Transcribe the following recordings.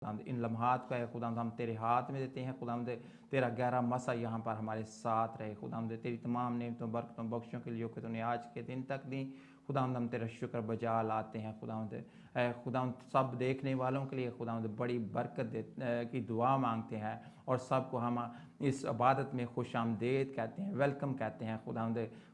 खुदावंद इन लम्हात को है खुदावंद हम तेरे हाथ में देते हैं। खुदावंद तेरा गहरा मसा यहाँ पर हमारे साथ रहे। खुदावंद तेरी तमाम नेमतों बरकतों बख्शों के लिए कि तूने आज के दिन तक दी। खुदावंद हम तेरा शुक्र बजा लाते हैं। खुदावंद सब देखने वालों के लिए खुदावंद बड़ी बरकत की दुआ मांगते हैं और सबको हम इस इबादत में खुश आमदेद कहते हैं, वेलकम कहते हैं।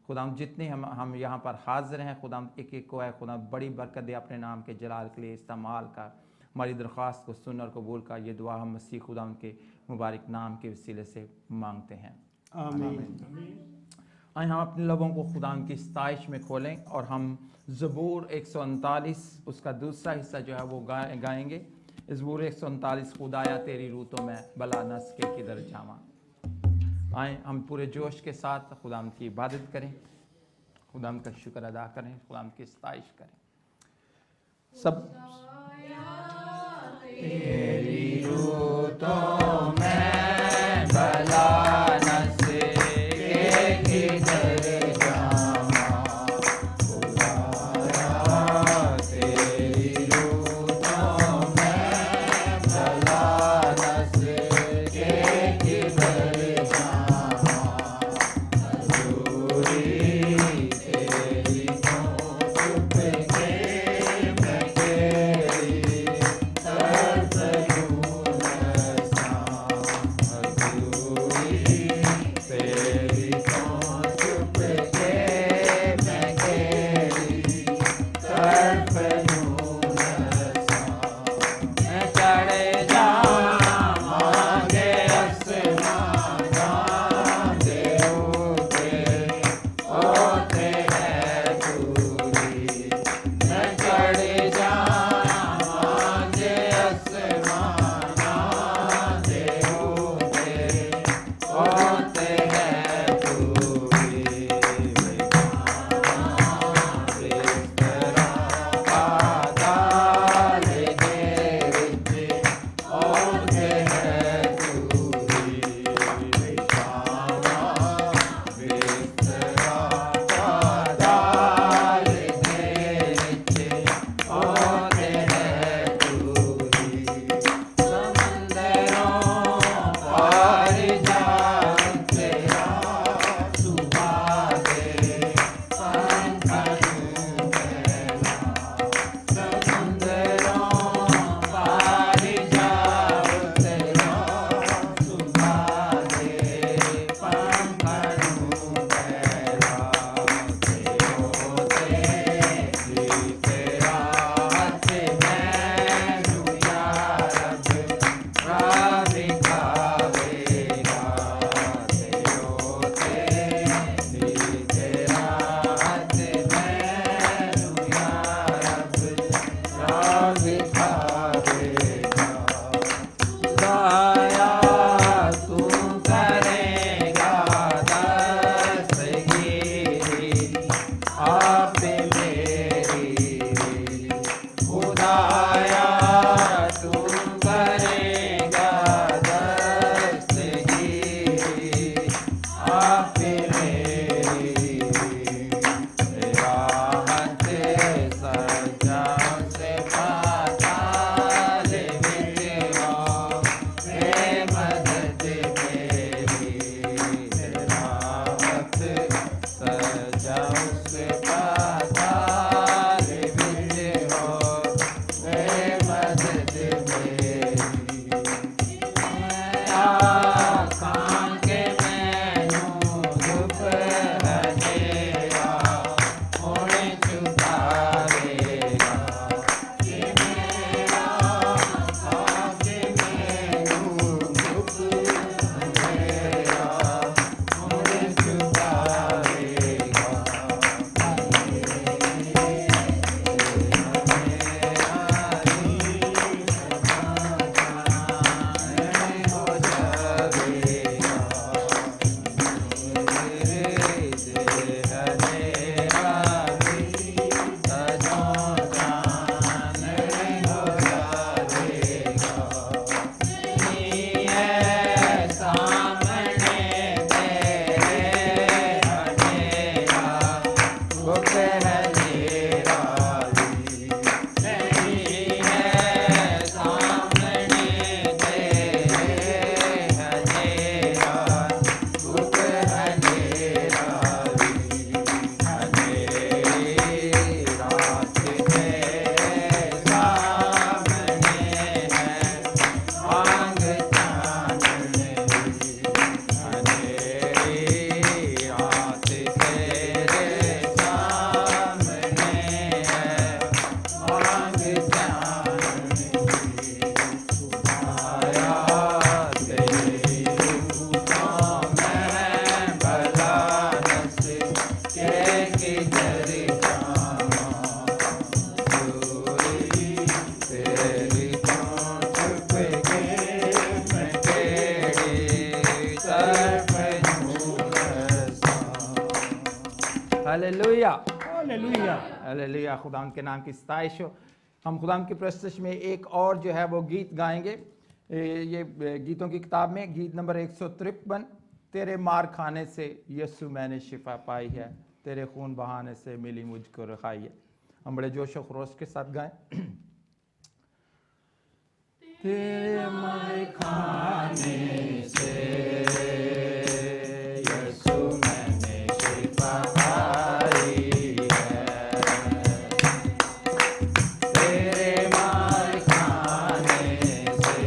खुदावंद जितने हम यहाँ पर हाजिर हैं खुदावंद एक एक को है खुदावंद बड़ी बरकत दे, अपने नाम के जलाल के लिए इस्तेमाल कर। हमारी दरख्वास्त को सुन और कबूल कर। ये दुआ हम मसीह खुदावंद के मुबारक नाम के वसीले से मांगते हैं, आमीन। आए हम अपने लबों को खुदावंद की सताइश में खोलें और हम ज़बूर 139 उसका दूसरा हिस्सा जो है वो गाएंगे। ज़बूर 139 खुदाया तेरी रूह तो मैं भला न सके किधर जावां। आए हम पूरे जोश के साथ खुदावंद की इबादत करें, खुदावंद का शुक्र अदा करें, खुदावंद की सताइश करें। सब तेरी रूह तो मैं भला न सके किधर जावां। खुदाया तेरी रूह तो मैं भला न सके किधर जावां। हजूरी तेरी तो चुप के मैं तेरी तरफ यूं नसा। हजूरी तेरी तो चुप के मैं तेरी तरफ यूं नसा। मैं चढ़ जावांगे आसमां गांदे होते होते है दूरी। मैं चढ़ जावांगे आसमां गांदे होते होते है दूरी। इस तरह पाताल दे विच होते है दूरी। इस तरह पाताल दे विच होते है दूरी। समंदरों पार जाऊं तेरा सुभा दे पंखा यूं फैला। समंदरों पार जाऊं तेरा सुभा दे पंखा यूं फैला। तेरा हाथ मैनू या रब राह दिखावेगा। तेरा हाथ मैनू या रब राह दिखावेगा। खुदाया तू करेगा दस्तगीरी आप मेरी। खुदाया तू करेगा दस्तगीरी आप मेरी। तेरा हाथ सजा से पाताल विच हो हे मदद मेरी। तेरा हाथ सजा से पाताल विच हो हे मदद मेरी। आखां के मैनू धुप हनेरा हुण छुपावेगा। कि मेरा आखां के मैनू धुप हनेरा हुण छुपावेगा। Hallelujah hallelujah. हालेलुया। खुदा के नाम की सताइश हो। हम खुदा की प्रस्तुति में एक और जो है वो गीत गाएंगे। ये गीतों की किताब में गीत नंबर 153, तेरे मार खाने से यीशु मैंने शिफा पाई है, तेरे खून बहाने से मिली मुझको रखाई है। हम बड़े जोश और खरोश के साथ गाएं। तेरे मार खाने से यीशु मैंने शिफा पाई है, तेरे मार खाने से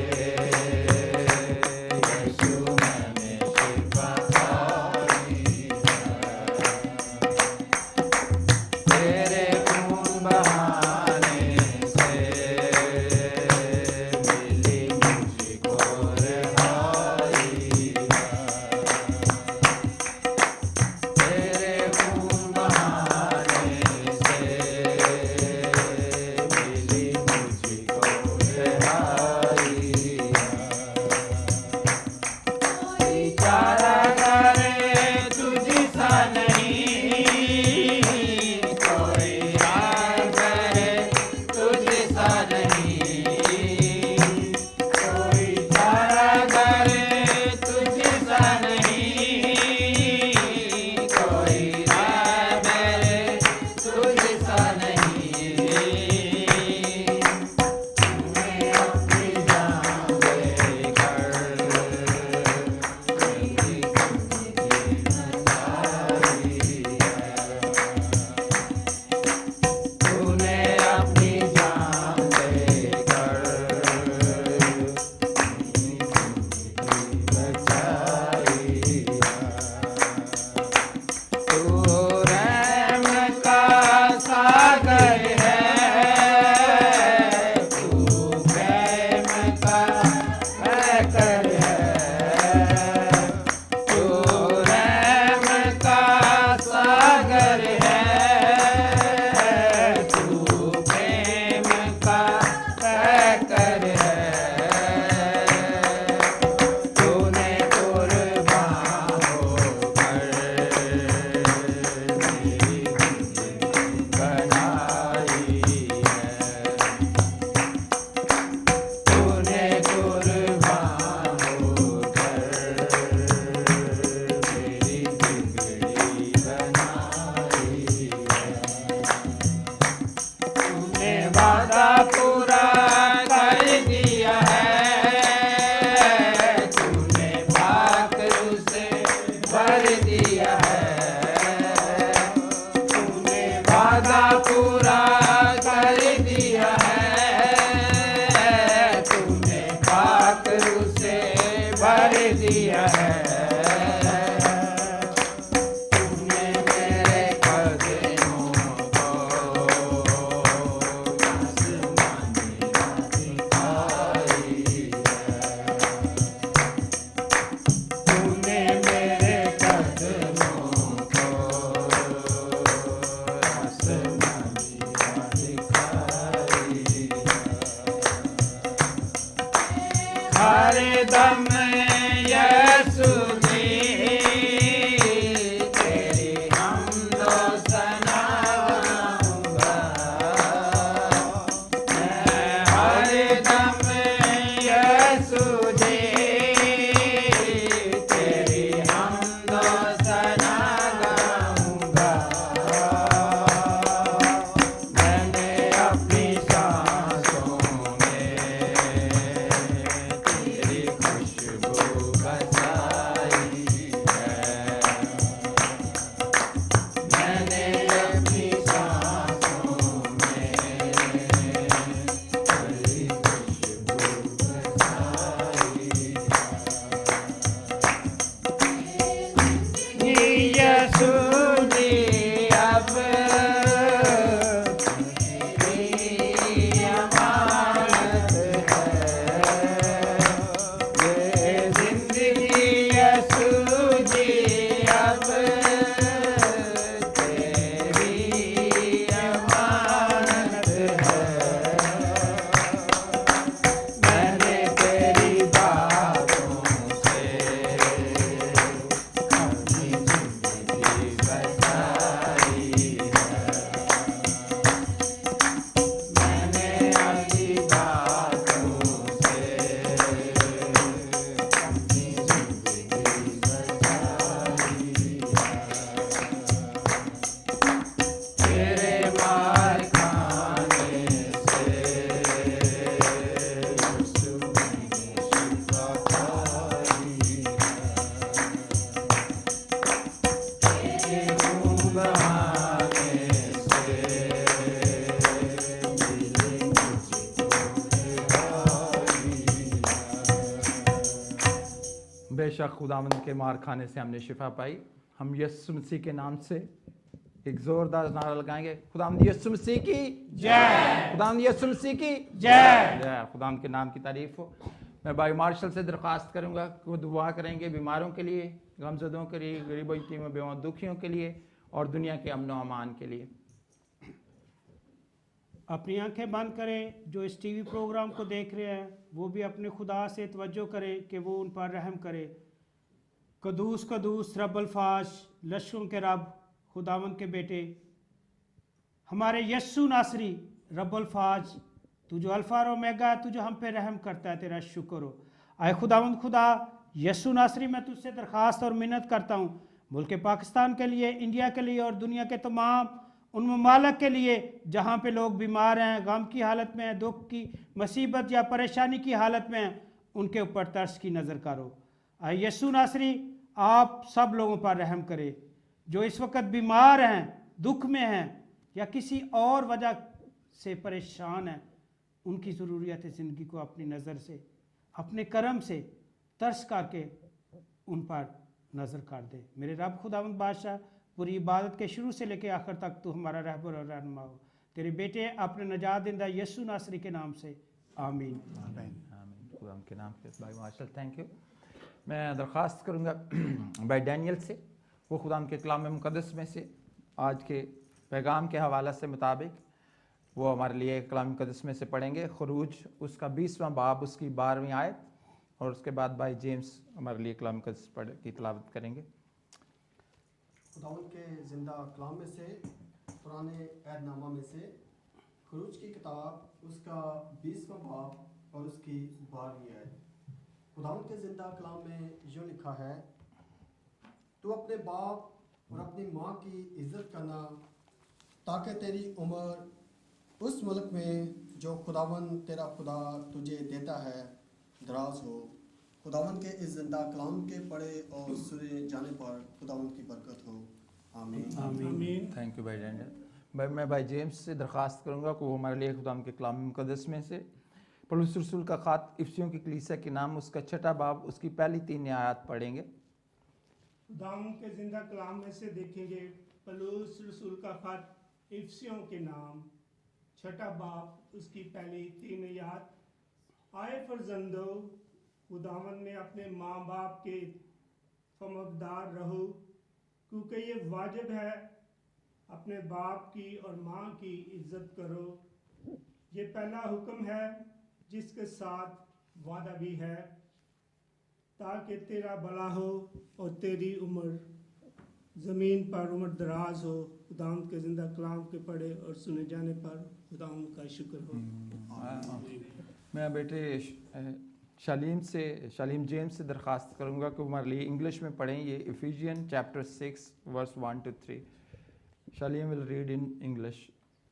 यीशु मैंने शिफा पाई है, तेरे खून बहाने से मिली मुझको रहाई है, तेरे खून बहाने से मिली मुझको रहाई है। कोई चारा करे तुझसा नहीं, कोई राह करे तुझसा नहीं, कोई चारा करे तुझसा नहीं, कोई राह करे तुझसा नहीं। तूने अपनी जान देकर मेरी जिंदगी बचाई है, तूने अपनी जान देकर मेरी जिंदगी बचाई है। तू रहम का सागर है, तू प्रेम का पैकर है, तू रहम का सागर है, तू प्रेम का पैकर है। तूने कुर्बान होकर मेरी जिंदगी बनाई है, तूने कुर्बान होकर मेरी जिंदगी बनाई है। तूने वादा पूरा कर दिया है, तूने पाक उसे भर दिया है, तूने वादा पूरा कर दिया है, तूने पाक उसे भर दिया है। तूने मेरे कदमों को आसमानी दिखाई है, तूने मेरे कदमों को आसमानी दिखाई है। हर दम यीशु की तेरी हमदो सना गाऊंगा, मैं हर दम यीशु जी तेरी हमदो सना गाऊंगा। मैंने अपनी सांसों में तेरी खुशबू बसाई है, मैंने अपनी सांसों में तेरी खुशबू बसाई बेशक खुदावंद के मार खाने से हमने शिफा पाई। हम यीशु मसीह के नाम से एक जोरदार नारा लगाएंगे, खुदावंद यीशु मसीह की जय, खुदावंद यीशु मसीह की जय, खुदावंद के नाम की तारीफ हो। मैं भाई मार्शल से दरख्वास्त करूंगा कि वो दुआ करेंगे बीमारों के लिए, गमजदों के लिए, गरीबों यतीमों बेवां दुखियों के लिए और दुनिया के अमन व अमान के लिए। अपनी आंखें बंद करें। जो इस टीवी प्रोग्राम को देख रहे हैं वो भी अपने खुदा से तवज्जो करें कि वो उन पर रहम करे। कदूस कदूस रब अल्फाज, लश्करों के रब, खुदावंद के बेटे, हमारे यस्सु नासरी रब अल्फाज, तू जो अल्फा और ओमेगा, तू जो हम पे रहम करता है, तेरा शुक्र हो। आए खुदावंद खुदा यस्सु नासरी, मैं तुझसे दरख्वास्त और मिन्नत करता हूँ मुल्क पाकिस्तान के लिए, इंडिया के लिए और दुनिया के तमाम उन ममालक के लिए जहाँ पे लोग बीमार हैं, गम की हालत में हैं, दुख की मुसीबत या परेशानी की हालत में हैं, उनके ऊपर तरस की नज़र करो। आए यस्सु नासरी, आप सब लोगों पर रहम करें जो इस वक्त बीमार हैं, दुख में हैं या किसी और वजह से परेशान हैं। उनकी ज़रूरियत ज़िंदगी को अपनी नज़र से, अपने करम से तरस करके उन पर नज़र कर दे। मेरे रब खुदावंद बादशाह, पूरी इबादत के शुरू से लेकर आखिर तक तू हमारा रहबर और रहनुमा हो। तेरे बेटे अपने नजात दिंदा यीशु नासरी के नाम से, आमीन। खुदा के नाम से। भाई मार्शल थैंक यू। मैं दरख्वास्त करूँगा भाई डैनियल से, वो खुदा के कलाम मुक़द्दस में से आज के पैगाम के हवाला से मुताबिक वो हमारे लिए कलाम मुक़द्दस में से पढ़ेंगे। खरूज उसका 20वां बाब, उसकी 12वीं आयत, और उसके बाद भाई जेम्स हमारे लिए कलाम मुक़द्दस पढ़ की तिलावत करेंगे। खुदावंद के ज़िंदा कलाम में से, पुराने अहदनामा में से, खरूज की किताब उसका 20वां बाब और उसकी 12वीं आयत। खुदावंद के ज़िंदा कलाम में यूँ लिखा है, तू अपने बाप और अपनी माँ की इज़्ज़त करना ताकि तेरी उम्र उस मुल्क में जो खुदावंद तेरा खुदा तुझे देता है दराज हो। खुदावंद के इस जिंदा कलाम के पढ़े और सुने जाने पर खुदावंद की बरकत हो। आमीन आमीन। थैंक यू भाई डैनियल। भाई मैं भाई जेम्स से दरख्वास्त करूँगा कि वो हमारे लिए खुदावंद के कलाम मुक़द्दस में से पौलुस रसूल का ख़ात इफिसियों की कलीसिया के नाम, उसका 6वां बाब, उसकी पहली 3 आयत पढ़ेंगे। खुदावंद के जिंदा कलाम में से देखेंगे पौलुस रसूल का ख़ात इफिसियों के नाम, 6वां बाब, उसकी पहली 3 आयत। आए फरजंदो, खुदावंद में अपने माँ बाप के फरमाबरदार रहो, क्योंकि ये वाजिब है। अपने बाप की और माँ की इज्जत करो। ये पहला हुक्म है जिसके साथ वादा भी है, ताकि तेरा भला हो और तेरी उम्र ज़मीन पर उम्र दराज हो। खुदावंद के जिंदा कलाम के पढ़े और सुने जाने पर खुदावंद का शुक्र हो। मैं बेटे शालीम जेम्स से दरख्वास्त करूँगा कि हमारे लिए इंग्लिश में पढ़ें ये Ephesian chapter 6 verse 1 to 3। Shalim will read in English.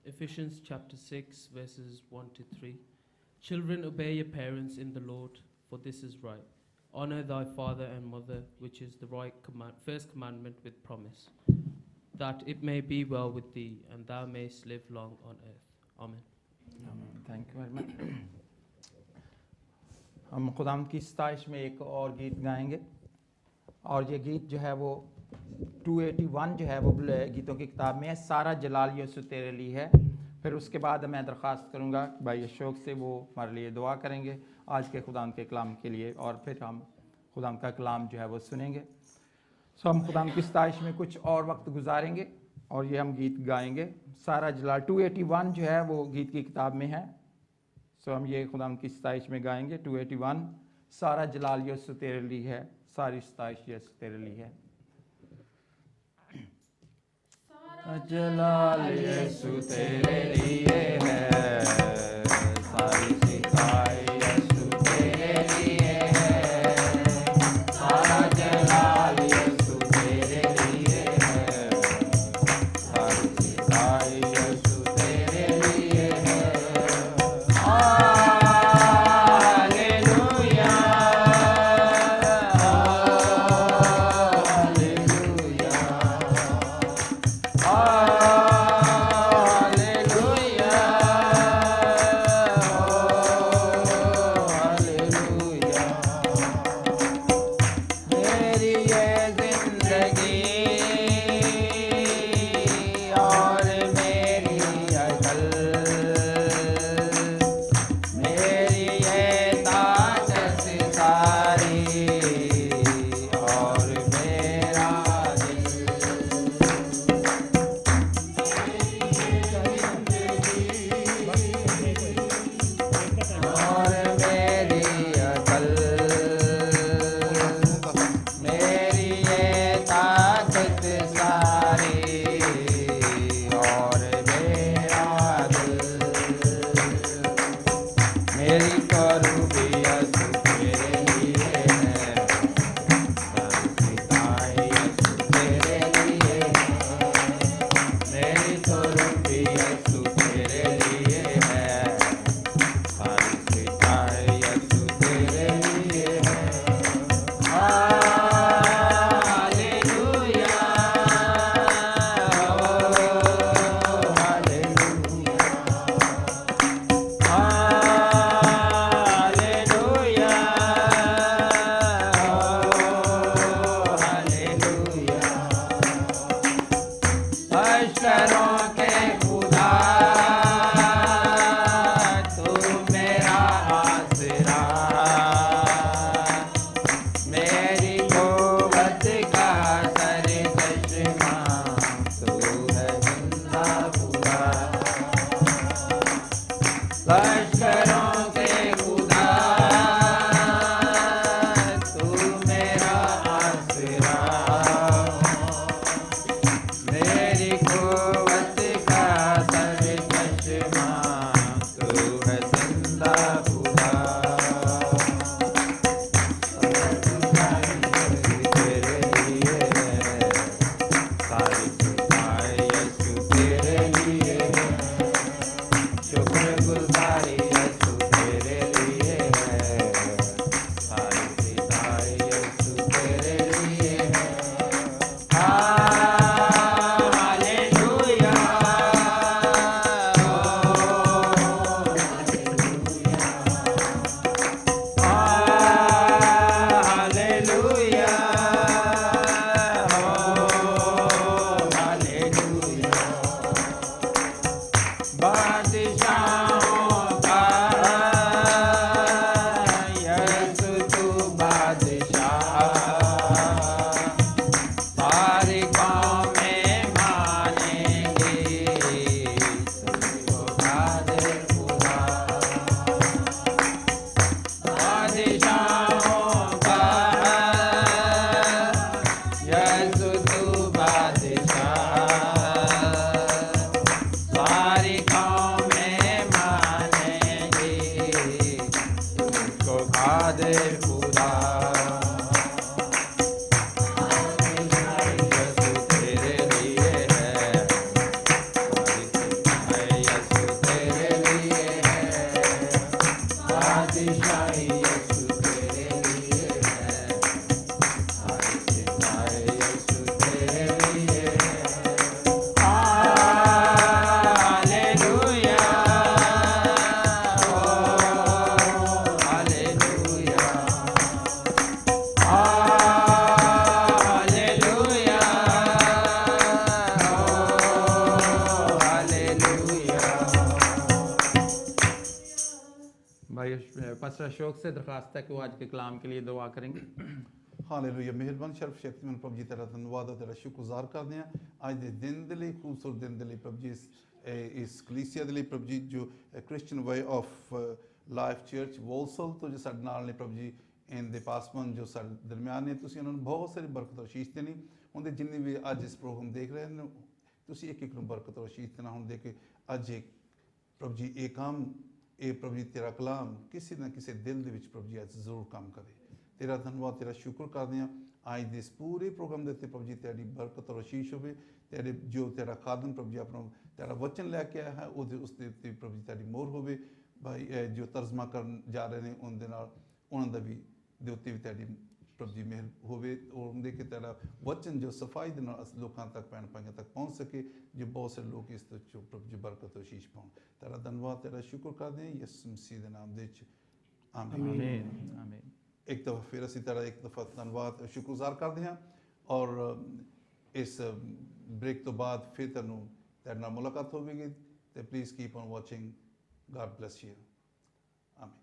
Ephesians chapter 6 verses 1 to 3. Children, obey your parents in the Lord, for this is right. Honor thy father and mother, which is the right first commandment with promise, that it may be well with thee, and thou mayst live long on earth. Amen. Amen. Thank you very much. हम खुदाम की सताइश में एक और गीत गाएंगे, और ये गीत जो है वो 281 जो है वो गीतों की किताब में है। सारा जलाल यीशु तेरे लिए है। फिर उसके बाद मैं दरख्वास्त करूँगा भाई अशोक से, वो हमारे लिए दुआ करेंगे आज के खुदाम के कलाम के लिए, और फिर हम खुदाम का कलाम जो है वो सुनेंगे। सो हम खुदाम की सताइश में कुछ और वक्त गुजारेंगे और ये हम गीत गाएंगे। सारा जलाल 281 जो है वो गीत की किताब में है। सो हम ये खुदाम की सताइश में गाएंगे 281। सारा जलाल यीशु तेरे लिए है, सारी सताइश यीशु तेरे लिए है। जलाल यीशु तेरे लिए है, सारी सताइश यीशु तेरे लिए है, सारा जलाल यीशु तेरे लिए है, सारी सताइश यीशु तेरे लिए है। दे खुदा यसु तेरे लिए है यसु तेरे लिए है बादशाही यसु तेरे लिए है यसु तेरे लिए है हालेलुया ओ हालेलुया हालेलुया ओ हालेलुया। भाई पास्टर अशोक से दरखास्त है कि वो आज के कलाम के लिए दुआ करेंगे। ਹਾਲੇਲੂਇਆ ਮਿਹਰਬਾਨ ਸ਼ਰਫ ਸ਼ਕਤੀਮਾਨ ਪ੍ਰਭੂ ਜੀ ਤੇਰਾ ਧੰਨਵਾਦ ਤੇਰਾ ਸ਼ੁਕਰਗੁਜ਼ਾਰ ਕਰਦੇ ਹਾਂ ਅੱਜ ਦੇ ਦਿਨ ਦੇ ਲਈ ਖੂਬਸੂਰਤ ਦਿਨ ਦੇ ਲਈ ਪ੍ਰਭੂ ਜੀ ਇਸ ਕਲੀਸਿਆ ਦੇ ਲਈ ਪ੍ਰਭੂ ਜੀ ਜੋ Christian way of life church Walsall ਤੋਂ ਜੋ ਸਾਡੇ ਨਾਲ ਨੇ ਪ੍ਰਭੂ ਜੀ ਇਹਦੇ ਪਾਸਵਾਨ ਜੋ ਸਾਡੇ ਦਰਮਿਆਨ ਨੇ ਤੁਸੀਂ ਉਹਨਾਂ ਨੂੰ ਬਹੁਤ ਸਾਰੀ ਬਰਕਤ ਅਸ਼ੀਸ਼ ਦੇਣੀ ਹੁੰਦੇ ਜਿੰਨੇ ਵੀ ਅੱਜ ਇਸ ਪ੍ਰੋਗਰਾਮ ਦੇਖ ਰਹੇ ਨੇ ਤੁਸੀਂ ਇੱਕ ਇੱਕ ਨੂੰ ਬਰਕਤ ਅਸ਼ੀਸ਼ ਦੇਣਾ ਹੁਣ ਦੇ ਕੇ ਅੱਜ ਇੱਕ ਪ੍ਰਭੂ ਜੀ ਇਹ ਕੰਮ ਇਹ ਪ੍ਰਭੂ ਜੀ ਤੇਰਾ ਕਲਾਮ ਕਿਸੇ ਨਾ ਕਿਸੇ ਦਿਲ ਦੇ ਵਿੱਚ ਪ੍ਰਭੂ ਜੀ ਅੱਜ ਜ਼ਰੂਰ ਕੰਮ ਕਰੇ ਤੇਰਾ ਧੰਨਵਾਦ ਤੇਰਾ ਸ਼ੁਕਰ ਕਰਦੇ ਹਾਂ ਅੱਜ ਦੇ ਇਸ ਪੂਰੇ ਪ੍ਰੋਗਰਾਮ ਦੇ ਉੱਤੇ ਪ੍ਰਭੂ ਜੀ ਤੇਰੀ ਬਰਕਤ ਔਰ ਅਸ਼ੀਸ਼ ਹੋਵੇ ਤੇਰੇ ਜੋ ਤੇਰਾ ਖਾਦਮ ਪ੍ਰਭੂ ਜੀ ਆਪਣਾ ਤੇਰਾ ਵਚਨ ਲੈ ਕੇ ਆਇਆ ਹੈ ਉਹਦੇ ਉਸ ਦੇ ਉੱਤੇ ਪ੍ਰਭੂ ਜੀ ਤੇਰੀ ਮੋਹਰ ਹੋਵੇ ਭਾਈ ਜੋ ਤਰਜਮਾ ਕਰਨ ਜਾ ਰਹੇ ਨੇ ਉਹਦੇ ਨਾਲ ਉਹਨਾਂ ਦਾ ਵੀ ਦੇ ਉੱਤੇ ਵੀ ਤੇਰੀ ਪ੍ਰਭੂ ਜੀ ਮਿਹਰ ਹੋਵੇ ਔਰ ਉਹਦੇ ਕਿ ਤੇਰਾ ਵਚਨ ਜੋ ਸਫਾਈ ਦੇ ਨਾਲ ਲੋਕਾਂ ਤੱਕ ਭੈਣ ਭਾਈਆਂ ਤੱਕ ਪਹੁੰਚ ਸਕੇ ਜੋ ਬਹੁਤ ਸਾਰੇ ਲੋਕ ਇਸ ਤੋਂ ਪ੍ਰਭੂ ਜੀ ਬਰਕਤ ਔਰ ਅਸ਼ੀਸ਼ ਪਾਉਣ ਤੇਰਾ ਧੰਨਵਾਦ ਤੇਰਾ ਸ਼ੁਕਰ ਕਰਦੇ ਹਾਂ ਯਿਸੂ ਮਸੀਹ ਦੇ ਨਾਮ ਦੇ ਵਿੱਚ ਆਮੀਨ ਆਮੀਨ ਆਮੀਨ। एक दफ़ा फिर असी तेरा एक दफ़ा धन्नवाद शुक्रगुजार करते हैं और इस ब्रेक तो बाद फिर तेनों तेरे नाल मुलाकात होगी तो please keep on watching God bless you आमीन।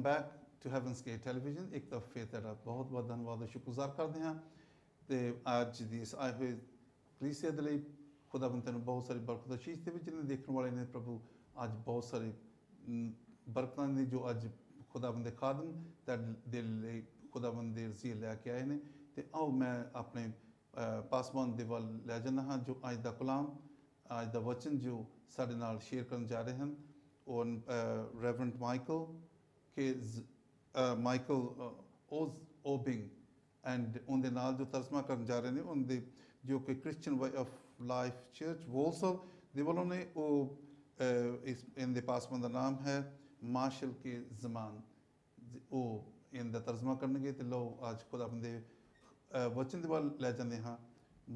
ਬੈਕ ਟੂ ਹੈਵਨਸ ਗੇਟ ਟੈਲੀਵਿਜ਼ਨ ਇੱਕ ਦਫਾ ਫਿਰ ਤੁਹਾਡਾ ਬਹੁਤ ਬਹੁਤ ਧੰਨਵਾਦ ਤੇ ਸ਼ੁਕਰਗੁਜ਼ਾਰ ਕਰਦੇ ਹਾਂ ਤੇ ਅੱਜ ਦੀ ਇਸ ਆਏ ਹੋਏ ਕਲੀਸਿਆ ਦੇ ਲਈ ਖੁਦਾਵੰਦ ਤੈਨੂੰ ਬਹੁਤ ਸਾਰੀ ਬਰਕਤ ਅਸ਼ੀਸ਼ ਦੇ ਵਿੱਚ ਜਿਹਨੇ ਦੇਖਣ ਵਾਲੇ ਨੇ ਪ੍ਰਭੂ ਅੱਜ ਬਹੁਤ ਸਾਰੇ ਬਰਕਤਾਂ ਨੇ ਜੋ ਅੱਜ ਖੁਦਾਵੰਦ ਦੇ ਖਾਦਮ ਤੁਹਾਡੇ ਦੇ ਲਈ ਖੁਦਾਵੰਦ ਦੇ ਰਜ਼ੀਏ ਲੈ ਕੇ ਆਏ ਨੇ ਤੇ ਆਓ ਮੈਂ ਆਪਣੇ ਪਾਸਵਾਨ ਦੇ ਵੱਲ ਲੈ ਜਾਂਦਾ ਹਾਂ ਜੋ ਅੱਜ ਦਾ ਕਲਾਮ ਅੱਜ ਦਾ ਵਚਨ ਜੋ ਸਾਡੇ ਨਾਲ ਸ਼ੇਅਰ ਕਰਨ ਜਾ ਰਹੇ ਹਨ ਉਹ ਰੈਵਰੈਂਡ ਮਾਈਕਲ ਕਿ ਮਾਈਕਲ ਓਬਿੰਗ ਐਂਡ ਉਹਦੇ ਨਾਲ ਜੋ ਤਰਜਮਾ ਕਰਨ ਜਾ ਰਹੇ ਨੇ ਉਹਦੇ ਜੋ ਕਿ Christian way of life church Walsall ਦੇ ਵੱਲੋਂ ਨੇ ਉਹ ਇਸ ਇਹਦੇ ਪਾਸਵਾਨ ਦਾ ਨਾਮ ਹੈ ਮਾਰਸ਼ਲ ਕੇ ਜ਼ਮਾਨ ਉਹ ਇਹਦਾ ਤਰਜਮਾ ਕਰਨਗੇ ਤੇ ਲਓ ਅੱਜ ਖੁਦਾਵੰਦ ਦੇ ਵਚਨ ਦੇ ਵੱਲ ਲੈ ਜਾਂਦੇ ਹਾਂ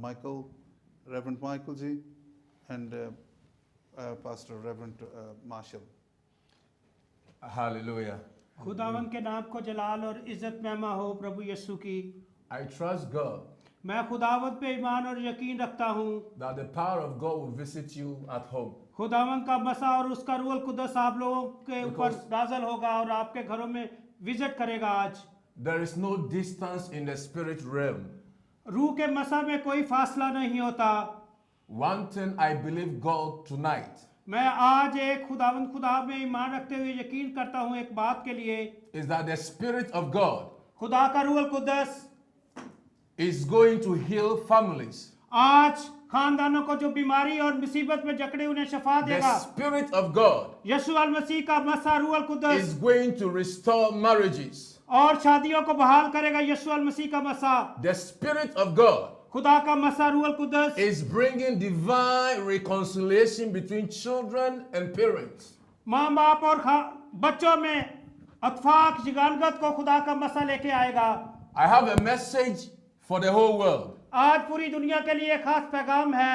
Michael Reverend Michael ji and pastor Reverend Marshall Hallelujah. खुदावन के नाम को जलाल और इज्जत महमा हो प्रभु यीशु की। I trust God मैं खुदावन पे ईमान और यकीन रखता हूँ that the power of God will visit you at home. खुदावन का मसा और उसका रूह कुदस आप लोगों के ऊपर Because- नाज़िल होगा और आपके घरों में विजिट करेगा आज। There is no distance in the spirit realm. रूह के मसा में कोई फासला नहीं होता। One thing I believe God tonight मैं आज एक खुदा में ईमान रखते हुए यकीन करता हूँ एक बात के लिए is that the spirit of God खुदा का रूह कुदस is going to heal families. आज खानदानों को जो बीमारी और मुसीबत में जकड़े उन्हें शफा The देगा। spirit of God यीशु अल मसीह का मसा रूह is Quddus going to restore marriages. और शादियों को बहाल करेगा। यीशु अल मसीह का मसा The spirit of God खुदा का मसा रूह कुदस is bringing divine reconciliation between children and parents. माँ बाप और बच्चों में अतफाक जिगानगत को खुदा का मसा लेके आएगा। I have a message for the whole world. आज पूरी दुनिया के लिए खास पैगाम है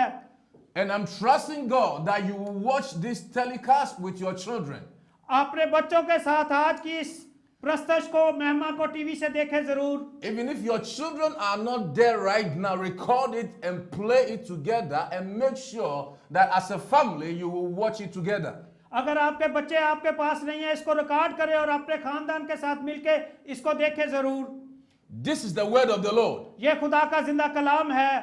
And I'm trusting God that you will watch this telecast with your children. अपने बच्चों के साथ आज की इस प्रस्तश को महिमा को टीवी से देखें जरूर। Even if your children are not there right now, record it and play it together and make sure that as a family you will watch it together. अगर आपके बच्चे आपके पास नहीं है इसको रिकॉर्ड करें और अपने खानदान के साथ मिलके इसको देखें जरूर। This is the word of the Lord. ये खुदा का जिंदा कलाम है।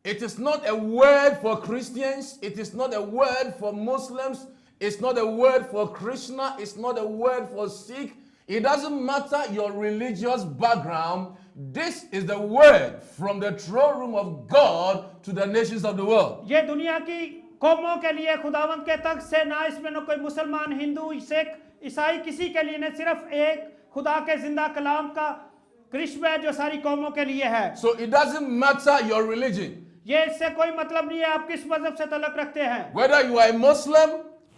It is not a word for Christians, it is not a word for Muslims, it's not a word for Krishna, it's not a word for Sikh. It doesn't matter your religious background. This is the word from the throne room of God to the nations of the world. ये दुनिया की कौमों के लिए खुदावंत के तख्त से ना इसमें न कोई मुसलमान हिंदू सिख ईसाई किसी के लिए नहीं, सिर्फ एक खुदा के जिंदा कलाम का कृष्ण है जो सारी कौमों के लिए है। So it doesn't matter your religion. ये इससे कोई मतलब नहीं है आप किस मजहब से तलक रखते हैं। Whether you are a Muslim,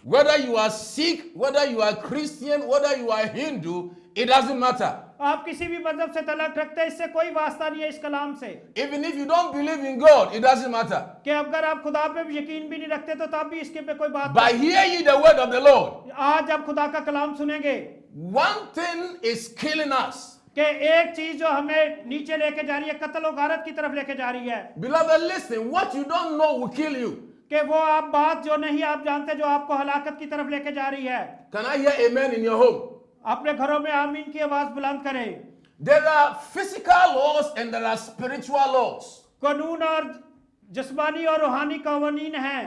whether you are Sikh, whether you are Christian, whether you are Hindu, it doesn't matter. आप किसी भी मजहब से तलक रखते हैं इससे कोई वास्ता नहीं है इस कलाम से। Even if you don't believe in God, it doesn't matter. कि अगर आप खुदा पे भी यकीन भी नहीं रखते तो तब भी इसके पे कोई बात By hear ye the word of the Lord. आज जब खुदा का कलाम सुनेंगे One thing is killing us. कि एक चीज जो हमें नीचे लेके जा रही है कत्ल और गारत की तरफ लेके जा रही है Beloved, listen, what you don't know will kill you. कि वो आप बात जो नहीं आप जानते जो आपको हलाकत की तरफ लेके जा रही है। Can I hear amen in your home? अपने घरों में आमीन की आवाज बुलंद करें। There are physical laws and there are spiritual laws. कानून और जिस्मानी और रूहानी कानून हैं।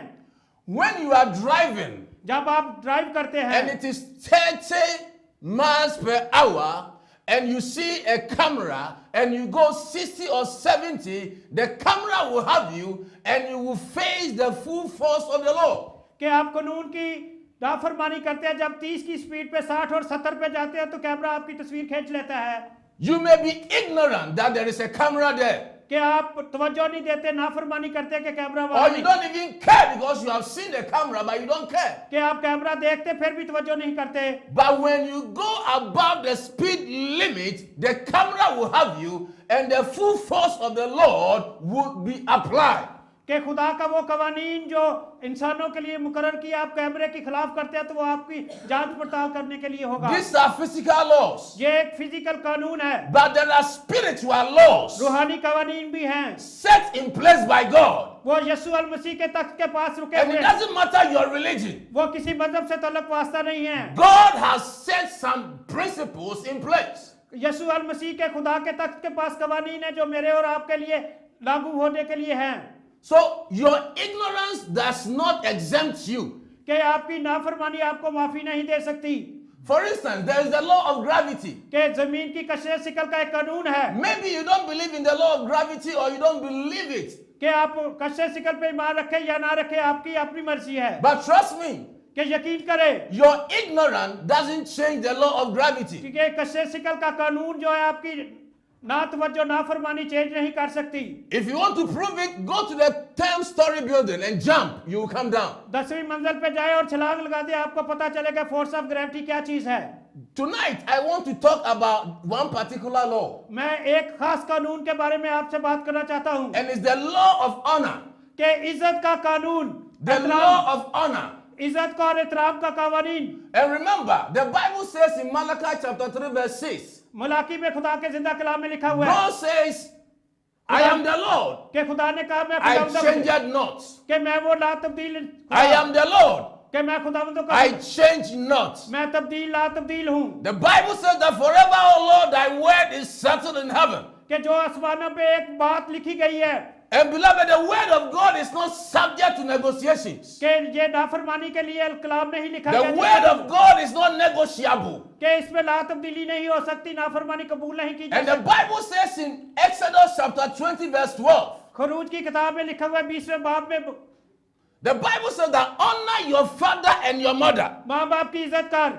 When you are driving जब आप ड्राइव करते and हैं it is 30 miles per hour and you see a camera and you go 60 or 70, the camera will have you and you will face the full force of the law. कि आप कानून की नाफरमानी करते हैं जब 30 की स्पीड पे 60 और 70 पे जाते हैं तो कैमरा आपकी तस्वीर खींच लेता है। You may be ignorant that there is a camera there. कि आप तवज्जो नहीं देते नाफरमानी करते कि कैमरा Or वहां you नहीं। don't even care because you have seen the camera but you don't care. कि आप कैमरा देखते फिर भी तवज्जो नहीं करते। But when you go above the speed limit, the camera will have you and the full force of the Lord would be applied. कि खुदा का वो कवानीन जो इंसानों के लिए मुकर्रर किया, आप कैमरे के खिलाफ करते हैं तो वो आपकी जांच पड़ताल करने के लिए होगा। These are physical laws. ये एक फिजिकल कानून है, But there are spiritual laws रूहानी कवानीन भी हैं। set in place by God. वो यीशु अल मसीह के तख्त के पास रुके And हुए it हैं। doesn't matter your religion. वो किसी मजहब से तल्लुक वास्ता नहीं है। God has set some principles in place. यीशु अल मसीह के खुदा के तख्त के पास कवानीन है जो मेरे और आपके लिए लागू होने के लिए हैं। So your ignorance does not exempt you. कि आपकी नाफरमानी आपको माफी नहीं दे सकती। For instance, there is the law of gravity. कि जमीन की कशिश सिकल का एक कानून है Maybe you don't believe in the law of gravity or you don't believe it. कि आप कशिश सिकल पे ईमान रखें या ना रखें, आपकी अपनी मर्जी है। But trust me, कि यकीन करें your ignorance doesn't change the law of gravity. कि कशिश सिकल का कानून जो है आपकी ना तवज्जो नाफरमानी चेंज नहीं कर सकती। If you want to prove it, go to the 10-story building and jump. You will come down. 10वीं मंजिल पे जाए और छलांग लगा दे, आपको पता चलेगा फोर्स ऑफ ग्रेविटी क्या चीज है। Tonight, I want to talk about one particular law. मैं एक खास कानून के बारे में आपसे बात करना चाहता हूँ And it's the law of honor. कि इज्जत का कानून, The law of honor. इज्जत का और एहतराम का कानून। And remember, the Bible says in Malachi chapter 3 verse 6, Malachi में खुदा के जिंदा कलाम में लिखा हुआ है God says, I am the Lord. कि खुदा ने कहा मैं I खुदावंद हूँ, changed not. कि मैं वो ला तब्दील I am the Lord. कि मैं खुदावंद का I change not. मैं तब्दील ला तब्दील हूँ। The Bible says that forever, O Lord, thy word is settled in heaven. कि जो आसमानों पे एक बात लिखी गई है And beloved, the word of God is not subject to negotiations. कि ये नाफरमानी के लिए कलाम नहीं लिखा The गया word of God is not negotiable. कि इसमें ला तब्दीली नहीं हो सकती, नाफरमानी कबूल नहीं की जा And the सकती। Bible says in Exodus chapter 20 verse 12, खरूज की किताब में लिखा हुआ है 20वें बाब में, the Bible says that honor your father and your mother. माँ बाप की इज्जत कर,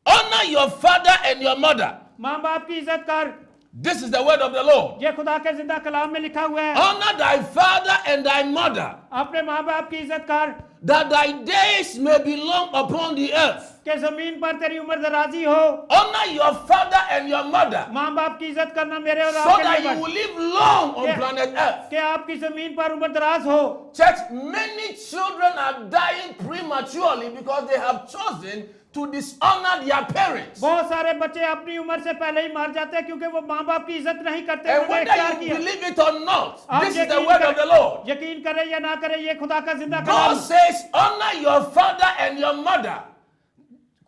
Honor your father and your mother. माँ बाप की इज्जत कर। This is the word of the Lord. ये खुदा के जिंदा कलाम में लिखा हुआ है। Honor thy father and thy mother, अपने माँ बाप की इज्जत कर that thy days may be long upon the earth. कि जमीन पर तेरी उम्र दराजी हो। Honor your father and your mother, माँ बाप की इज्जत करना मेरे और so आपके that लिए you will live long on Yeah. planet earth. कि आपकी जमीन पर उम्र दराज हो। Church, many children are dying prematurely because they have chosen to dishonor their parents. बहुत सारे बच्चे अपनी उम्र से पहले ही मार जाते हैं क्योंकि वो माँ बाप की इज्जत नहीं करते। And उन्होंने इख्तियार whether you किया। believe it or not, आप this is the यकीन word करें- of the Lord. यकीन करें या ना करें, ये खुदा का जिंदा God Kalam. says, honor your father and your mother,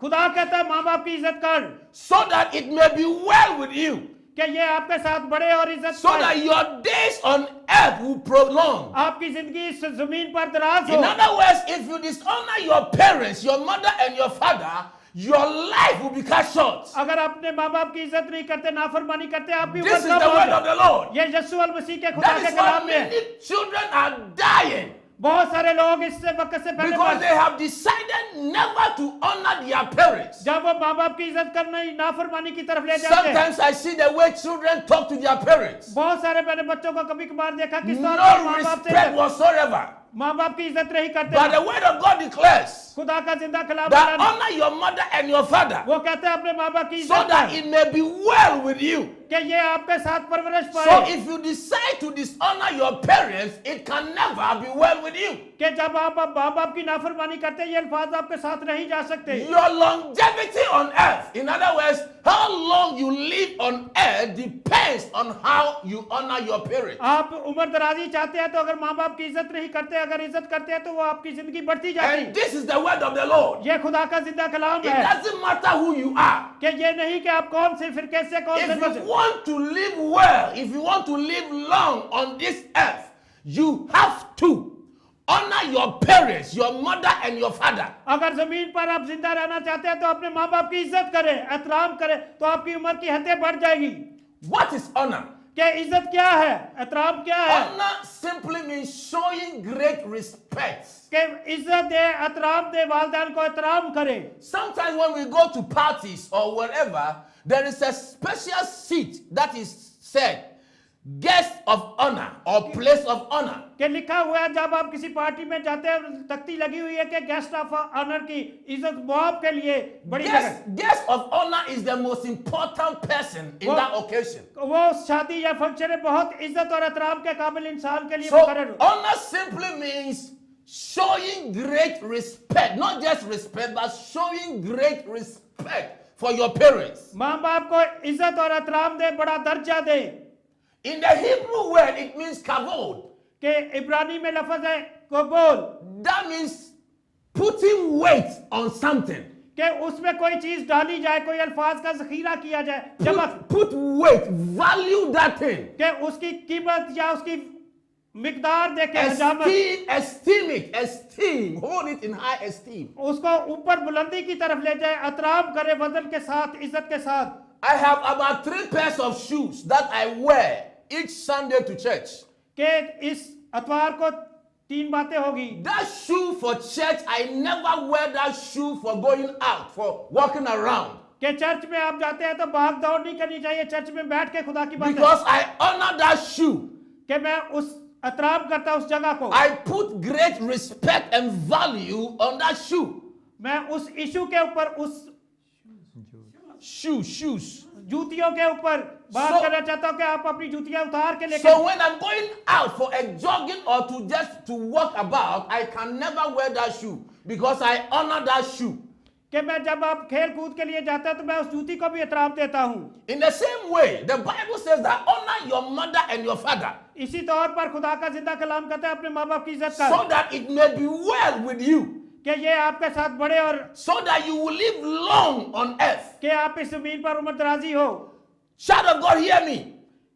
खुदा कहता है माँ बाप की इज्जत कर so that it may be well with you, कि ये आपके साथ बढ़े और इज्जत so पाए। that your days on earth will prolong. आपकी जिंदगी इस जमीन पर दराज हो। In other words, if you dishonor your parents, your mother and your father, your life will be cut short. अगर अपने माँ बाप की इज्जत नहीं करते, नाफरमानी करते, आपकी This is उम्र the कम word हो of the Lord. ये यीशु अल मसीह के खुदा That के is why कलाम में many children are dying, बहुत सारे लोग इससे वक्त से पहले because मर- they have decided never to honor their parents. जब वो माँ बाप की इज्जत करना ही नाफरमानी की तरफ ले जाते हैं। Sometimes I see the way children talk to their parents. बहुत सारे मैंने बच्चों को कभी कभार देखा किस तरह No माँ बाप respect से whatsoever. माँ बाप की इज्जत नहीं करते। But the word of God declares खुदा का जिंदा कलाम that बयान- honor your mother and your father, वो कहते हैं अपने माँ बाप की so इज्जत that कर, it may be well with you. कि ये आपके साथ परवरिश So पाए। if you decide to dishonor your parents, it can never be well with you. कि जब आप माँ बाप की नाफरमानी करते हैं, ये अल्फाज आपके साथ नहीं जा सकते। Your longevity on earth, in other words, how long you live on earth depends on how you honor your parents. आप उम्र दराजी चाहते हैं तो अगर माँ बाप की इज्जत नहीं करते, अगर इज्जत करते हैं तो वो आपकी जिंदगी बढ़ती जाती And है। this is the word of the Lord. ये खुदा का जिंदा कलाम It है doesn't matter who you are. कि ये नहीं कि आप कौन से फिरके से कौन से If मजहब you want to live well, if you want to live long on this earth, you have to honor your parents, your mother and your father. अगर जमीन पर आप जिंदा रहना चाहते हैं तो अपने माँ बाप की इज्जत करें, एहतराम करें, तो आपकी उम्र की हदें बढ़ जाएगी। What is honor? क्या इज्जत क्या है, एहतराम क्या है? Honor simply means showing great respect. कि इज्जत दे, एहतराम दे, वालिदैन को एहतराम करे। Sometimes when we go to parties or wherever, there is a special seat that is said. guest of honor or place of honor. कि लिखा हुआ है जब आप किसी पार्टी में जाते हैं तख्ती लगी हुई है कि गेस्ट ऑफ ऑनर की इज्जत मौब के लिए बड़ी जगह Guest of honor is the most important person in that occasion. वो शादी या फंक्शन में बहुत इज्जत और एहतराम के काबिल इंसान के लिए So मुकर्रर हो। honor simply means showing great respect, not just respect, but showing great respect for your parents. माँ बाप को इज्जत और एहतराम दे, बड़ा दर्जा दे। In the Hebrew word, it means kavod. कि इब्रानी में लफ्ज है कबूल, That means putting weight on something. कि उसमें कोई चीज डाली जाए, कोई अल्फाज का जखीरा किया जाए, जमा Put weight, value that thing. कि उसकी कीमत या उसकी मिकदार देखे, हजामत, Esteem it, esteem, hold it in high esteem. उसको ऊपर बुलंदी की तरफ ले जाए, एहतराम करे वजन के साथ, इज्जत के साथ। I have about 3 pairs of shoes that I wear each Sunday to church. कि इस अतवार को 3 बातें होगी। That shoe for church, I never wear that shoe for going out, for walking around. कि चर्च में आप जाते हैं तो भाग दौड़ नहीं करनी चाहिए, चर्च में बैठ के खुदा की बात Because I honor that shoe. कि मैं उस एहतराम करता उस जगह को, I put great respect and value on that shoe. मैं उस इशू के ऊपर, उस Shoes. जूतियों के ऊपर बात So- करना चाहता हूं कि आप अपनी जूतियां उतार के लेकर So when I'm going out for a jogging or to just to walk about, I can never wear that shoe because I honor that shoe. कि मैं जब आप खेल कूद के लिए जाता तो मैं उस जूती को भी एहतराम देता हूं। In the same way, the Bible says that honor your mother and your father इसी तौर पर खुदा का जिंदा कलाम कहता है अपने माँ बाप की इज्जत so कर, that it may be well with you, कि ये आपके साथ बढ़े और so that you will live long on earth. कि आप इस जमीन पर उम्र दराजी हो। Child of God, hear me.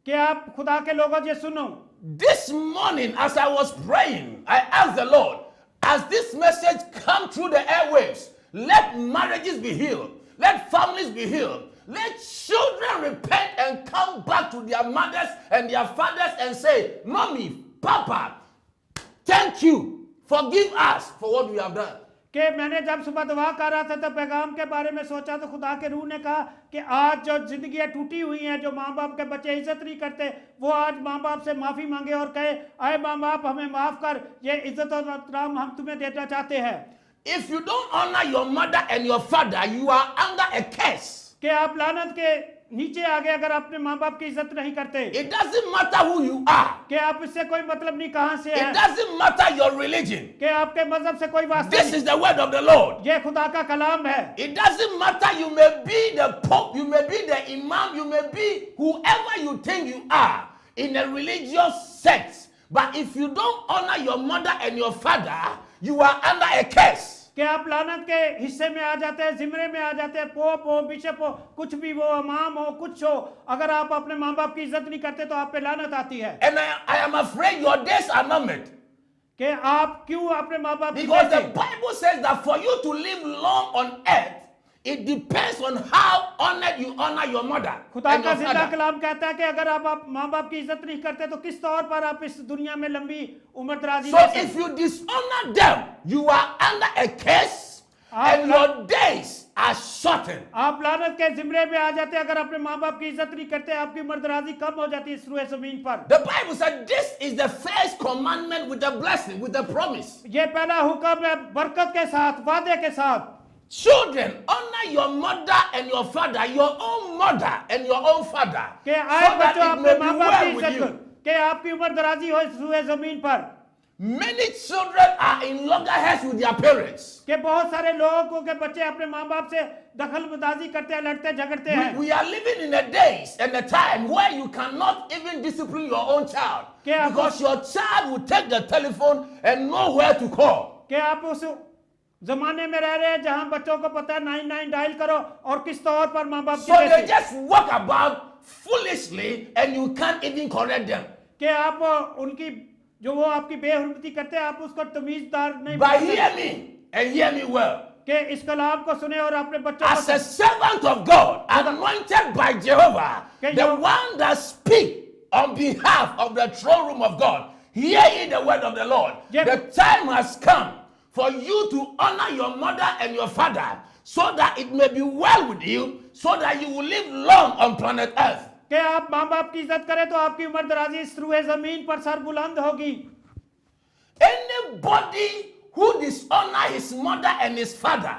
कि आप खुदा के लोगों ये सुनो। This morning, as I was praying, I asked the Lord, as this message come through the airwaves, let marriages be healed, let families be healed, let children repent and come back to their mothers and their fathers and say, Mommy, Papa, thank you, forgive us for what we have done. कि मैंने जब सुबह दुआ कर रहा था तो पैगाम के बारे में सोचा तो खुदा के रूह ने कहा कि आज जो जिंदगियां टूटी हुई हैं, जो माँ बाप के बच्चे इज्जत नहीं करते, वो आज माँ बाप से माफी मांगे और कहे, आए माँ बाप हमें माफ कर, ये इज्जत और एहतराम हम तुम्हें देना चाहते हैं। If you don't honor your mother and your father, you are under a curse. कि आप लानत के नीचे आ गए अगर अपने माँ बाप की इज्जत नहीं करते। It doesn't matter who you are. कि आप इससे कोई मतलब नहीं कहां से It है, doesn't matter your religion. कि आपके मजहब से कोई वास्ता This नहीं। is the word of the Lord. ये खुदा का कलाम है। It doesn't matter, you may be the pope, you may be the imam, you may be whoever you think you are in a religious sect. But if you don't honor your mother and your father, you are under a curse. कि आप लानत के हिस्से में आ जाते हैं, जिमरे में आ जाते हैं, पोप हो, बिशप हो, कुछ भी वो इमाम हो, कुछ हो, अगर आप अपने माँ बाप की इज्जत नहीं करते तो आप पे लानत आती है। And I am afraid your days are numbered. कि आप क्यों अपने माँ बाप की Because the इज्जत- Bible says that for you to live long on earth, it depends on how honored you honor your mother खुदा and का your जिंदा father. कलाम कहता है कि अगर आप माँ बाप की इज्जत नहीं करते तो किस तौर पर आप इस दुनिया में लंबी उम्र दराजी So ले सकते? if you dishonor them, you are under a curse आप and your days are shortened. आप लानत के जिमरे में आ जाते हैं, अगर अपने माँ बाप की इज्जत नहीं करते आपकी उम्र दराजी कम हो जाती है इस रुए जमीन पर। The Bible said this is the first commandment with a blessing, with a promise. ये पहला हुक्म है बरकत के साथ, वादे के साथ। Children, honor your mother and your father, your own mother and your own father, कि so आए that बच्चों it may अपने be माँ बाप की well with इज्जत करो, you. कि आपकी उम्र दराजी हो इस रुए जमीन पर। Many children are in loggerheads with their parents. कि बहुत सारे लोगों के बच्चे अपने माँ बाप से दखल अंदाजी करते हैं, लड़ते झगड़ते हैं। We are living in a days and a time where you cannot even discipline your own child क्या because your child will take the telephone and know where to call. कि आप उस जमाने में रह रहे हैं जहां बच्चों को पता है 99 डायल करो और किस तौर पर माँ बाप की So they कैसे- just walk about foolishly and you can't even correct them. कि आप उनकी जो वो आपकी बेहुरमती करते हैं आप उसको तमीजदार नहीं But बनाते। hear me and hear me well. कि इस कलाम को सुने और अपने बच्चों As a को servant of God, anointed by Jehovah, Okay, the you- one that speak on behalf of the throne room of God, hear ye the word of the Lord. Yeah. The time has come for you to honor your mother and your father so that it may be well with you, so that you will live long on planet earth. कि आप माँ बाप की इज्जत करें तो आपकी उम्र दराजी इस रूए जमीन पर सर बुलंद होगी। Anybody who dishonor his mother and his father,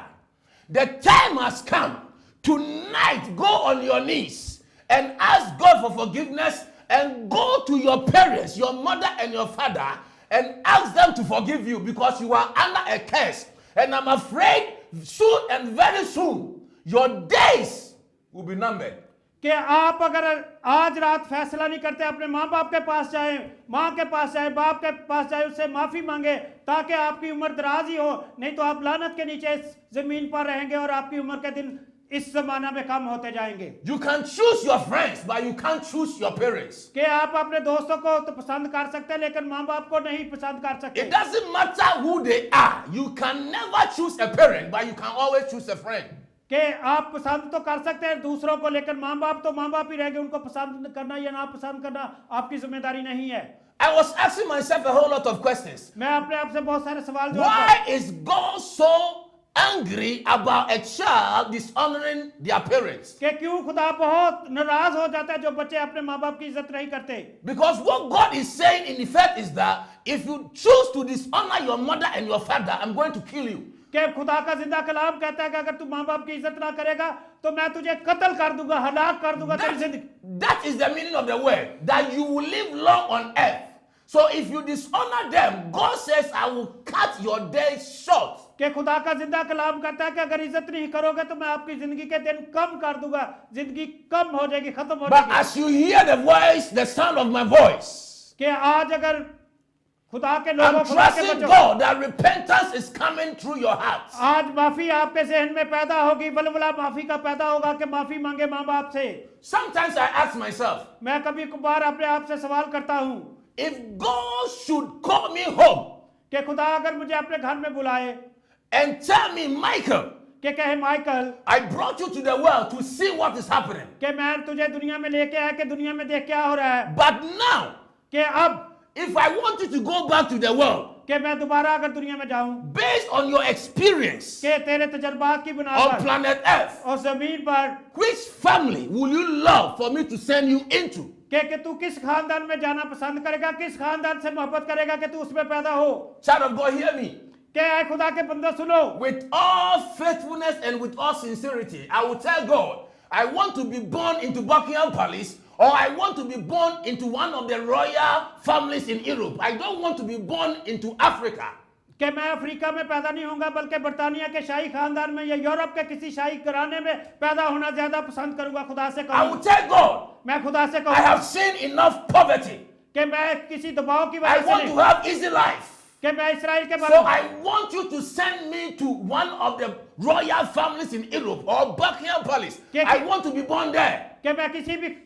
the time has come. Tonight, go on your knees and ask God for forgiveness and go to your parents, your mother and your father, and ask them to forgive you because you are under a curse. And I'm afraid soon and very soon, your days will be numbered. कि आप अगर आज रात फैसला नहीं करते अपने माँ बाप के पास जाए, माँ के पास जाए, बाप के पास जाए, उससे माफी मांगे ताकि आपकी उम्र दराज ही हो, नहीं तो आप लानत के नीचे इस जमीन पर रहेंगे और आपकी उम्र के दिन इस जमाना में कम होते जाएंगे। You can choose your friends, but you can't choose your parents. कि आप अपने दोस्तों को तो पसंद कर सकते हैं लेकिन माँ बाप को नहीं पसंद कर सकते। It doesn't matter who they are. You can never choose a parent, but you can always choose a friend. कि आप पसंद तो कर सकते हैं दूसरों को लेकिन माँ बाप तो माँ बाप ही रहेंगे, उनको पसंद करना या ना पसंद करना आपकी जिम्मेदारी नहीं है। I was asking myself a whole lot of questions. मैं अपने आप से बहुत सारे सवाल Why is God so angry about a child dishonoring their parents? कि क्यों खुदा बहुत नाराज हो जाता है जो बच्चे अपने माँ बाप की इज्जत नहीं करते? Because what God is saying in effect is that if you choose to dishonor your mother and your father, I'm going to kill you. कि खुदा का जिंदा कलाम कहता है कि अगर तू माँ बाप की इज्जत ना करेगा तो मैं तुझे कत्ल कर दूंगा, हलाक कर दूंगा तेरी जिंदगी। That is the meaning of the word, that you will live long on earth. So if you dishonor them, God says, I will cut your days short. कि खुदा का जिंदा कलाम कहता है कि अगर इज्जत नहीं करोगे तो मैं आपकी जिंदगी के दिन कम कर दूंगा, जिंदगी कम हो जाएगी, खत्म हो But जाएगी। as you hear the voice, the sound of my voice, कि आज अगर खुदा के लोगों, I'm खुदा के trusting बच्चों, God that repentance is coming through your heart. आज माफी आपके जहन में पैदा होगी, बलबला माफी का पैदा होगा कि माफी मांगे माँ बाप से। Sometimes I ask myself, मैं कभी कभार अपने आप से सवाल करता हूँ if God should call me home कि खुदा अगर मुझे अपने घर में बुलाए and tell me, Michael, कि कहे Michael I brought you to the world to see what is happening. कि मैं तुझे दुनिया में लेके आया कि दुनिया में देख क्या हो रहा है, But now, कि अब if I want you to go back to the world, कि मैं दोबारा अगर दुनिया में जाऊं based on your experience कि तेरे तजर्बात की बुनियाद on पर planet Earth, और जमीन पर which family will you love for me to send you into? कि तू किस खानदान में जाना पसंद करेगा, किस खानदान से मोहब्बत करेगा कि तू उसमें पैदा हो। Child of God, hear me. कि आए खुदा के बंदे सुनो, With all faithfulness and with all sincerity, I will tell God, I want to be born into Buckingham Palace, or I want to be born into one of the royal families in Europe. I don't want to be born into Africa. कि मैं Africa में पैदा नहीं होऊंगा बल्कि बर्तानिया के शाही खानदान में या यूरोप के किसी शाही घराने में पैदा होना ज्यादा पसंद करूंगा। खुदा से I will कहूँ, tell God, मैं खुदा से I कहूँ have seen enough poverty. कि मैं किसी दबाव की I वजह से want to नहीं, have easy life. कि मैं इसराइल के So बारे में, I want you to send me to one of the royal families in Europe or Buckingham Palace. I want to be born there. कि मैं किसी भी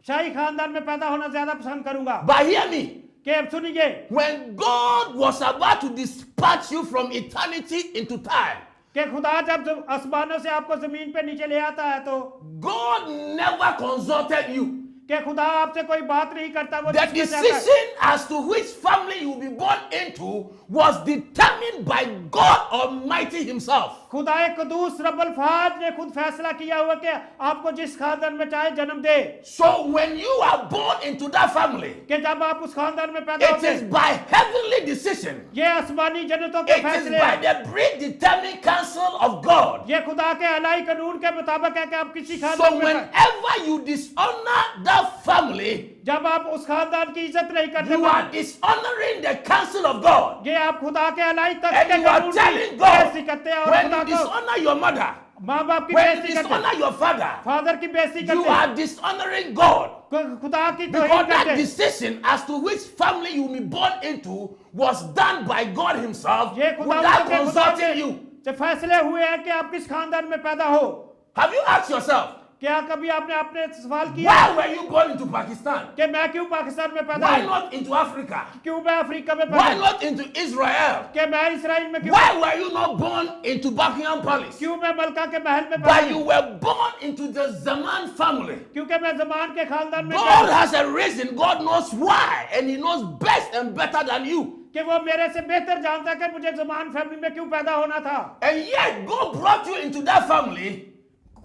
शाही खानदान में पैदा होना ज्यादा पसंद करूंगा। But hear me, कि अब सुनिए, when God was about to dispatch you from eternity into time, कि खुदा जब आसमानों से आपको जमीन पे नीचे ले आता है तो God never consulted you. कि खुदा आपसे कोई बात नहीं करता, वो The जिसमें चाहता है। decision as to which family you will be born into was determined by God Almighty Himself. खुदा कुदूस रब्बुल फाज ने खुद फैसला किया हुआ कि आपको जिस खानदान में चाहे जन्म दे। So when you are born into that family, कि जब आप उस खानदान में पैदा it होते is हैं, by heavenly decision. ये आसमानी जन्नतों के It is फैसले by हैं। the predetermined counsel of God. ये खुदा के अलाई कानून के मुताबिक है कि आप किसी So खानदान में, whenever you dishonor that family, जब आप उस खानदान की इज्जत नहीं करते, you are dishonoring the counsel of God. ये आप खुदा के अलाई तक And के you are कानून telling की God, बेइज्जती करते हैं और when खुदा you को dishonor your mother, माँ बाप की when बेइज्जती you करते dishonor हैं, your father, फादर की बेइज्जती you करते हैं, are dishonoring God. खुदा की Because तौहीन that करते हैं। decision as to which family you will be born into was done by God Himself ये खुदा without के खुदा consulting के you. जो फैसले हुए हैं कि आप किस खानदान में पैदा हो। Have you asked yourself, क्या कभी आपने अपने सवाल किया why were you born into Pakistan? कि मैं क्यों पाकिस्तान में पैदा Why हूँ, not into Africa? क्यों मैं अफ्रीका में पैदा Why हूँ, not into Israel? कि मैं इसराइल में क्यों, Why were you not born into Buckingham Palace? क्यों मैं मलका के महल में पैदा But you हूँ, were born into the Zaman family. क्योंकि मैं जमान के खानदान में God पैदा, has a reason. God knows why. And He knows best and better than you. कि वो मेरे से बेहतर जानता है कि मुझे जमान फैमिली में क्यों पैदा होना था। And yet, God brought you into that family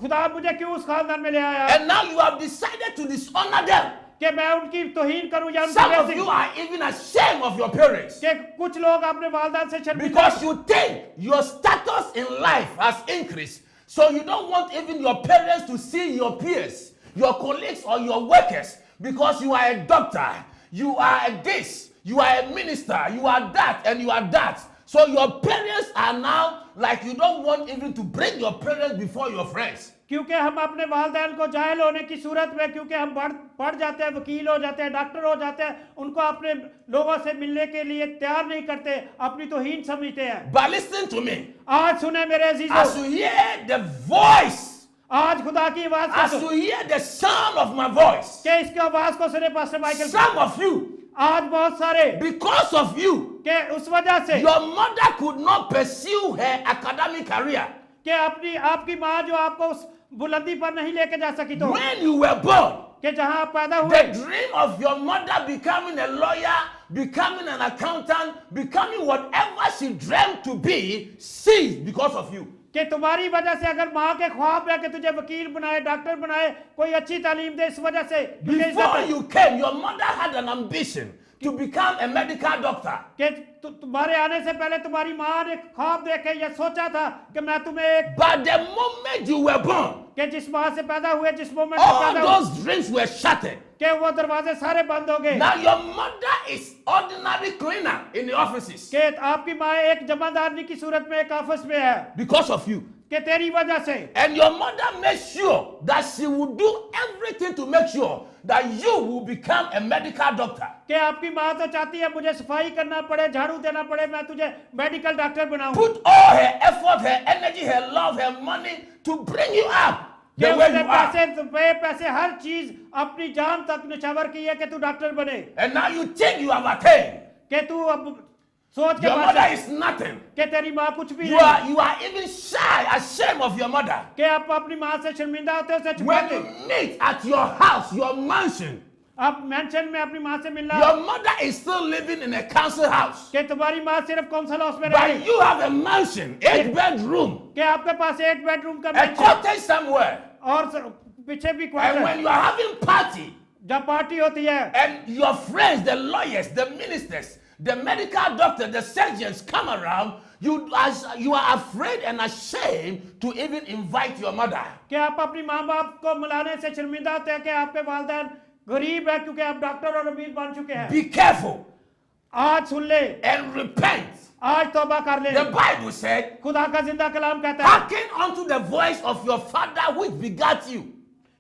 खुदा मुझे क्यों उस खानदान में ले आया And now you have decided to dishonor them. कि मैं उनकी तौहीन करूं या उनकी Some of बेइज्जती you are even ashamed of your parents कि कुछ लोग अपने वालिदैन से शर्मिंदा because you think your status in life has increased. So you don't want even your parents to see your peers, your colleagues, or your workers because you are a doctor, you are a this, you are a minister, you are that, and you are that. So your parents are now like you don't want even to bring your parents before your friends. क्योंकि हम अपने वालिदैन को जाहिल होने की सूरत में क्योंकि हम पढ़ जाते हैं वकील हो जाते हैं डॉक्टर हो जाते हैं उनको अपने लोगों से मिलने के लिए तैयार नहीं करते अपनी तौहीन समझते हैं But listen to me. आज सुने मेरे As अजीजों you hear the voice, आज खुदा की आवाज as को you soon hear the sound of my voice, के इसकी आवाज को सुने pastor Michael some of you, आज बहुत सारे because of you, के उस वजह से your mother could not pursue her academic career. कि अपनी आपकी माँ जो आपको उस बुलंदी पर नहीं लेके जा सकी तो When you were born, कि जहां आप पैदा हुए the dream of your mother becoming a lawyer, becoming an accountant, becoming whatever she dreamt to be, ceased because of you. कि तुम्हारी वजह से अगर माँ के ख्वाब है कि तुझे वकील बनाए डॉक्टर बनाए कोई अच्छी तालीम दे इस वजह से तुझे Before इज्जत you came, your mother had an ambition to become a medical doctor. कि तुम्हारे आने से पहले तुम्हारी माँ ने ख्वाब देखे या सोचा था कि मैं तुम्हें एक But the moment you were born, कि जिस माँ से पैदा हुए जिस मोमेंट में all पैदा हुए those dreams were shattered. कि वो दरवाजे सारे बंद हो गए Now your mother is ordinary cleaner in the offices कि आपकी माँ एक जमादारनी की सूरत में एक ऑफिस में है because of you. कि तेरी वजह से And your mother made sure that she would do everything to make sure that you will become a medical doctor. कि आपकी माँ तो चाहती है मुझे सफाई करना पड़े झाड़ू देना पड़े मैं तुझे मेडिकल डॉक्टर बनाऊं Put all her effort, her energy, her love, her money to bring you up कि the way उसने you are. पैसे रुपए पैसे हर चीज अपनी जान तक निछावर की है कि तू डॉक्टर बने And now you think you have attained. कि तू अब सोच के Your mother pass is nothing. कि तेरी माँ कुछ भी You नहीं are even shy, ashamed of your mother. कि आप अपनी माँ से शर्मिंदा होते हो उसे When छुपाते you meet at your house, your mansion, आप मेंशन में अपनी माँ से मिलना your mother is still living in a council house. कि तुम्हारी माँ सिर्फ कौंसल हाउस में रही But you have a mansion, 8-bedroom, कि आपके पास एक बेडरूम का a मेंशन cottage somewhere. और पीछे भी And quarter when you are having party, जब पार्टी होती है and your friends, the lawyers, the ministers, the medical doctor, the surgeons come around, you are afraid and ashamed to even invite your mother. कि आप अपनी माँ बाप को मिलाने से शर्मिंदा होते हैं कि आपके वालिदैन गरीब है क्योंकि आप डॉक्टर और अमीर बन चुके हैं Be careful आज सुन ले and repent. आज तौबा कर ले The Bible said, खुदा का जिंदा कलाम कहता है hearken unto the voice of your father which begat you,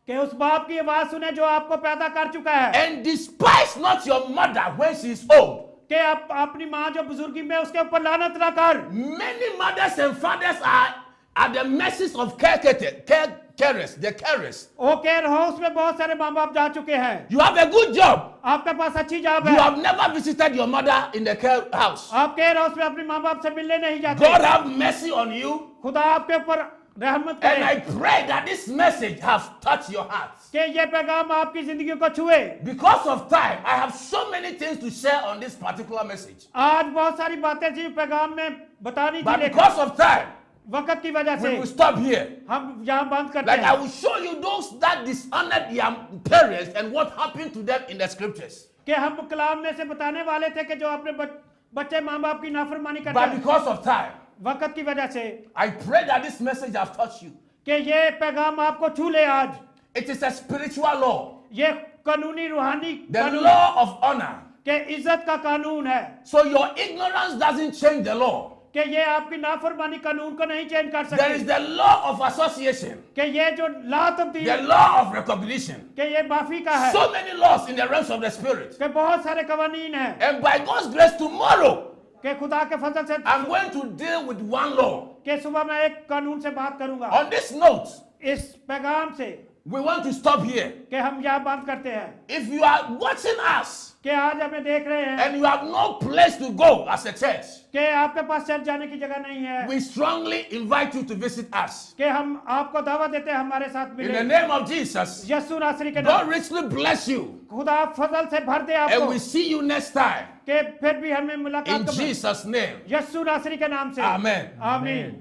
कि उस बाप की आवाज सुने जो आपको पैदा कर चुका है and despise not your mother when she is old. कि आप अपनी माँ जो बुजुर्गी में उसके ऊपर लानत ना कर Many mothers and fathers are at the mercies of carers, the carers. ओ केयर हाउस में बहुत सारे माँ बाप जा चुके हैं You have a good job. आपके पास अच्छी जॉब You है have never visited your mother in the care house. आप केयर हाउस में अपने माँ बाप से मिलने नहीं जाते God have mercy on you. खुदा आपके ऊपर रहमत And करे I pray that this message has touched your heart. कि ये पैगाम आपकी जिंदगी को छुए Because of time, I have so many things to share on this particular message. आज बहुत सारी बातें थी पैगाम में बतानी थी But लेकिन because of time, वक्त की वजह से we will stop here. हम यहाँ बंद करते Like I हैं will show you those that dishonored their parents and what happened to them in the scriptures. कि हम कलाम में से बताने वाले थे कि जो अपने बच्चे माँ बाप की नाफरमानी करते But हैं because of time, वक्त की वजह से I pray that this message has touched you. कि ये पैगाम आपको छू ले आज It is a spiritual law, ये कानूनी रूहानी the कानून law of honor. के इज्जत का कानून है So your ignorance doesn't change the law. कि ये आपकी नाफरमानी कानून को नहीं चेंज कर There is सकती the law of association, कि ये जो ला तब्दील the law of recognition. कि ये माफी का है So many laws in the realms of the spirit. कि बहुत सारे कवानीन हैं And by God's grace, tomorrow कि खुदा के फजल से I'm going to deal with one law. कि सुबह मैं एक कानून से बात करूंगा On this note, इस पैगाम से we want to stop here. कि हम यहाँ बात करते हैं If you are watching us कि आज हमें देख रहे हैं and you have no place to go as a church, कि आपके पास चर्च जाने की जगह नहीं है we strongly invite you to visit us. कि हम आपको दावत देते हैं हमारे साथ In the मिले name of Jesus, यस्सु नासरी के God नाम richly bless you. खुदा फजल से भर दे And आपको we see you next time. कि फिर भी हमें In मुलाकात Jesus' name. यस्सु नासरी के नाम से Amen. आमीन